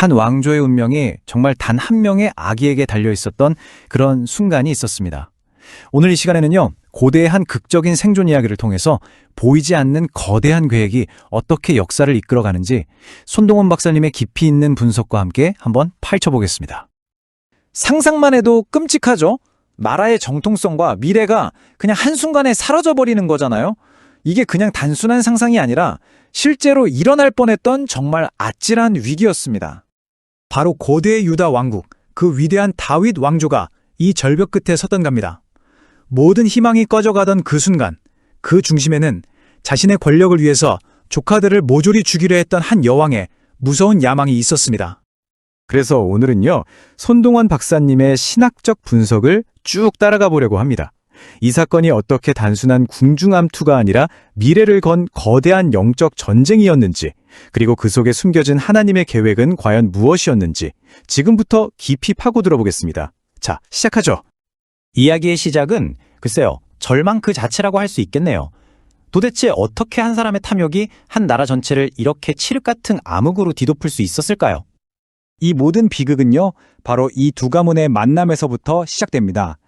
한 왕조의 운명이 정말 단 한 명의 아기에게 달려 있었던 그런 순간이 있었습니다. 오늘 이 시간에는요, 고대의 한 극적인 생존 이야기를 통해서 보이지 않는 거대한 계획이 어떻게 역사를 이끌어가는지 손동원 박사님의 깊이 있는 분석과 함께 한번 파헤쳐보겠습니다. 상상만 해도 끔찍하죠? 나라의 정통성과 미래가 그냥 한순간에 사라져버리는 거잖아요? 이게 그냥 단순한 상상이 아니라 실제로 일어날 뻔했던 정말 아찔한 위기였습니다. 바로 고대의 유다 왕국, 그 위대한 다윗 왕조가 이 절벽 끝에 섰던 겁니다. 모든 희망이 꺼져가던 그 순간, 그 중심에는 자신의 권력을 위해서 조카들을 모조리 죽이려 했던 한 여왕의 무서운 야망이 있었습니다. 그래서 오늘은요, 손동원 박사님의 신학적 분석을 쭉 따라가 보려고 합니다. 이 사건이 어떻게 단순한 궁중암투가 아니라 미래를 건 거대한 영적 전쟁이었는지, 그리고 그 속에 숨겨진 하나님의 계획은 과연 무엇이었는지 지금부터 깊이 파고들어 보겠습니다. 자, 시작하죠. 이야기의 시작은 글쎄요, 절망 그 자체라고 할 수 있겠네요. 도대체 어떻게 한 사람의 탐욕이 한 나라 전체를 이렇게 칠흑 같은 암흑으로 뒤덮을 수 있었을까요? 이 모든 비극은요, 바로 이 두 가문의 만남에서부터 시작됩니다.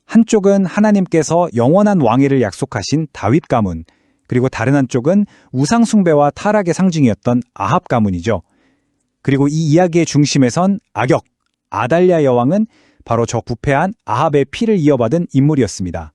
한쪽은 하나님께서 영원한 왕위를 약속하신 다윗 가문, 그리고 다른 한쪽은 우상 숭배와 타락의 상징이었던 아합 가문이죠. 그리고 이 이야기의 중심에 선 악역, 아달랴 여왕은 바로 저 부패한 아합의 피를 이어받은 인물이었습니다.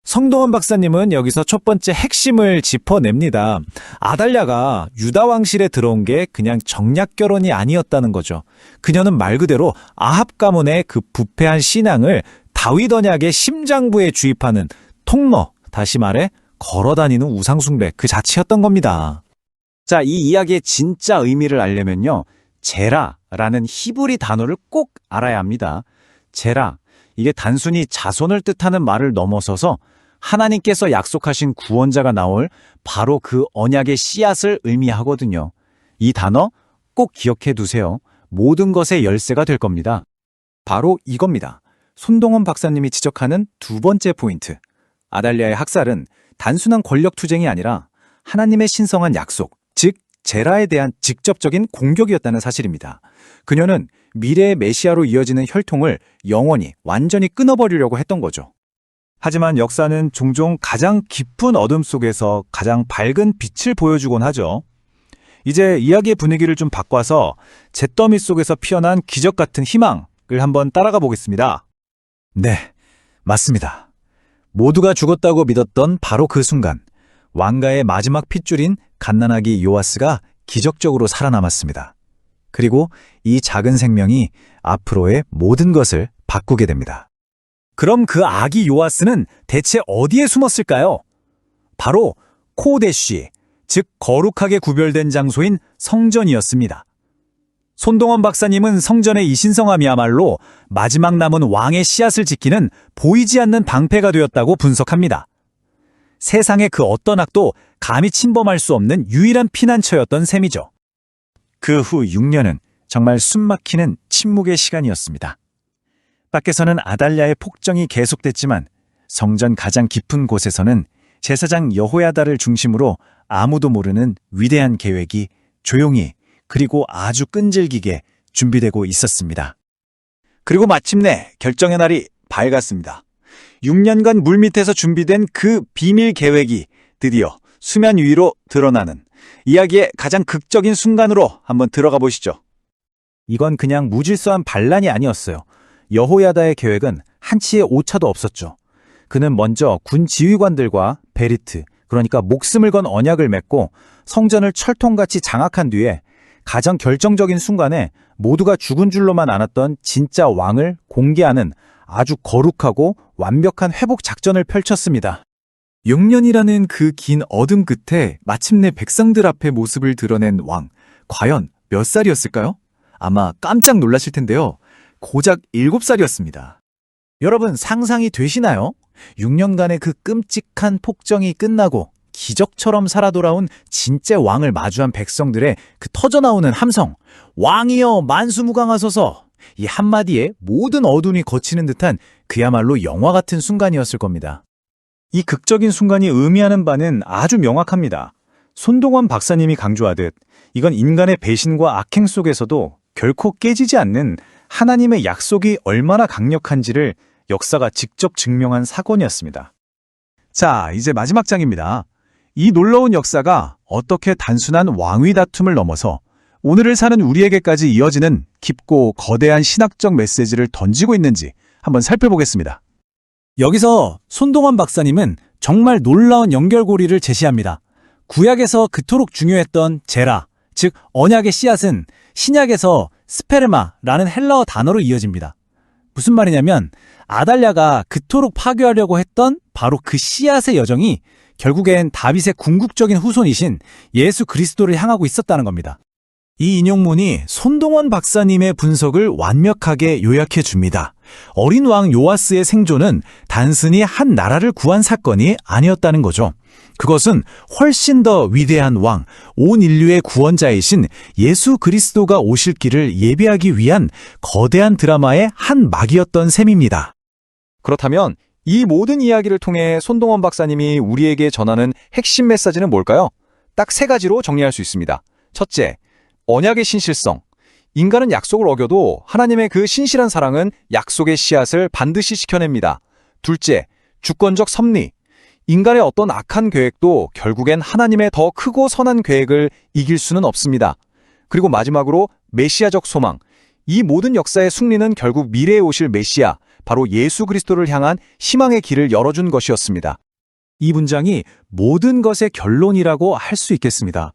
성동원 박사님은 여기서 첫 번째 핵심을 짚어냅니다. 아달랴가 유다 왕실에 들어온 게 그냥 정략 결혼이 아니었다는 거죠. 그녀는 말 그대로 아합 가문의 그 부패한 신앙을 다윗 언약의 심장부에 주입하는 통로, 다시 말해 걸어다니는 우상숭배 그 자체였던 겁니다. 자, 이 이야기의 진짜 의미를 알려면요, 제라라는 히브리 단어를 꼭 알아야 합니다. 제라, 이게 단순히 자손을 뜻하는 말을 넘어서서 하나님께서 약속하신 구원자가 나올 바로 그 언약의 씨앗을 의미하거든요. 이 단어 꼭 기억해 두세요. 모든 것의 열쇠가 될 겁니다. 바로 이겁니다. 손동원 박사님이 지적하는 두 번째 포인트. 아달랴의 학살은 단순한 권력 투쟁이 아니라 하나님의 신성한 약속, 즉 제라에 대한 직접적인 공격이었다는 사실입니다. 그녀는 미래의 메시아로 이어지는 혈통을 영원히 완전히 끊어버리려고 했던 거죠. 하지만 역사는 종종 가장 깊은 어둠 속에서 가장 밝은 빛을 보여주곤 하죠. 이제 이야기의 분위기를 좀 바꿔서 잿더미 속에서 피어난 기적 같은 희망을 한번 따라가 보겠습니다. 네, 맞습니다. 모두가 죽었다고 믿었던 바로 그 순간, 왕가의 마지막 핏줄인 갓난아기 요아스가 기적적으로 살아남았습니다. 그리고 이 작은 생명이 앞으로의 모든 것을 바꾸게 됩니다. 그럼 그 아기 요아스는 대체 어디에 숨었을까요? 바로 코데시, 즉 거룩하게 구별된 장소인 성전이었습니다. 손동원 박사님은 성전의 이 신성함이야말로 마지막 남은 왕의 씨앗을 지키는 보이지 않는 방패가 되었다고 분석합니다. 세상의 그 어떤 악도 감히 침범할 수 없는 유일한 피난처였던 셈이죠. 그 후 6년은 정말 숨막히는 침묵의 시간이었습니다. 밖에서는 아달랴의 폭정이 계속됐지만 성전 가장 깊은 곳에서는 제사장 여호야다를 중심으로 아무도 모르는 위대한 계획이 조용히 그리고 아주 끈질기게 준비되고 있었습니다. 그리고 마침내 결정의 날이 밝았습니다. 6년간 물밑에서 준비된 그 비밀 계획이 드디어 수면 위로 드러나는 이야기의 가장 극적인 순간으로 한번 들어가 보시죠. 이건 그냥 무질서한 반란이 아니었어요. 여호야다의 계획은 한치의 오차도 없었죠. 그는 먼저 군 지휘관들과 베리트, 그러니까 목숨을 건 언약을 맺고 성전을 철통같이 장악한 뒤에 가장 결정적인 순간에 모두가 죽은 줄로만 알았던 진짜 왕을 공개하는 아주 거룩하고 완벽한 회복 작전을 펼쳤습니다. 6년이라는 그 긴 어둠 끝에 마침내 백성들 앞에 모습을 드러낸 왕, 과연 몇 살이었을까요? 아마 깜짝 놀라실 텐데요. 고작 7살이었습니다. 여러분 상상이 되시나요? 6년간의 그 끔찍한 폭정이 끝나고 기적처럼 살아 돌아온 진짜 왕을 마주한 백성들의 그 터져나오는 함성, 왕이여 만수무강하소서, 이 한마디에 모든 어둠이 걷히는 듯한 그야말로 영화 같은 순간이었을 겁니다. 이 극적인 순간이 의미하는 바는 아주 명확합니다. 손동원 박사님이 강조하듯 이건 인간의 배신과 악행 속에서도 결코 깨지지 않는 하나님의 약속이 얼마나 강력한지를 역사가 직접 증명한 사건이었습니다. 자, 이제 마지막 장입니다. 이 놀라운 역사가 어떻게 단순한 왕위 다툼을 넘어서 오늘을 사는 우리에게까지 이어지는 깊고 거대한 신학적 메시지를 던지고 있는지 한번 살펴보겠습니다. 여기서 손동원 박사님은 정말 놀라운 연결고리를 제시합니다. 구약에서 그토록 중요했던 제라, 즉 언약의 씨앗은 신약에서 스페르마라는 헬라어 단어로 이어집니다. 무슨 말이냐면 아달랴가 그토록 파괴하려고 했던 바로 그 씨앗의 여정이 결국엔 다윗의 궁극적인 후손이신 예수 그리스도를 향하고 있었다는 겁니다. 이 인용문이 손동원 박사님의 분석을 완벽하게 요약해 줍니다. 어린 왕 요아스의 생존은 단순히 한 나라를 구한 사건이 아니었다는 거죠. 그것은 훨씬 더 위대한 왕, 온 인류의 구원자이신 예수 그리스도가 오실 길을 예비하기 위한 거대한 드라마의 한 막이었던 셈입니다. 그렇다면 이 모든 이야기를 통해 손동원 박사님이 우리에게 전하는 핵심 메시지는 뭘까요? 딱 세 가지로 정리할 수 있습니다. 첫째, 언약의 신실성. 인간은 약속을 어겨도 하나님의 그 신실한 사랑은 약속의 씨앗을 반드시 지켜냅니다. 둘째, 주권적 섭리. 인간의 어떤 악한 계획도 결국엔 하나님의 더 크고 선한 계획을 이길 수는 없습니다. 그리고 마지막으로 메시아적 소망. 이 모든 역사의 승리는 결국 미래에 오실 메시아, 바로 예수 그리스도를 향한 희망의 길을 열어준 것이었습니다. 이 문장이 모든 것의 결론이라고 할 수 있겠습니다.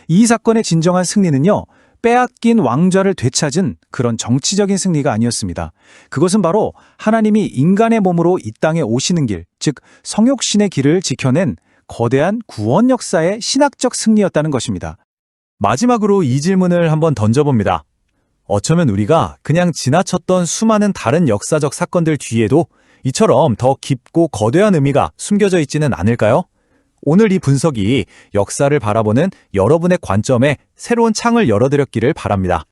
이 사건의 진정한 승리는요, 빼앗긴 왕좌를 되찾은 그런 정치적인 승리가 아니었습니다. 그것은 바로 하나님이 인간의 몸으로 이 땅에 오시는 길, 즉 성육신의 길을 지켜낸 거대한 구원 역사의 신학적 승리였다는 것입니다. 마지막으로 이 질문을 한번 던져봅니다. 어쩌면 우리가 그냥 지나쳤던 수많은 다른 역사적 사건들 뒤에도 이처럼 더 깊고 거대한 의미가 숨겨져 있지는 않을까요? 오늘 이 분석이 역사를 바라보는 여러분의 관점에 새로운 창을 열어드렸기를 바랍니다.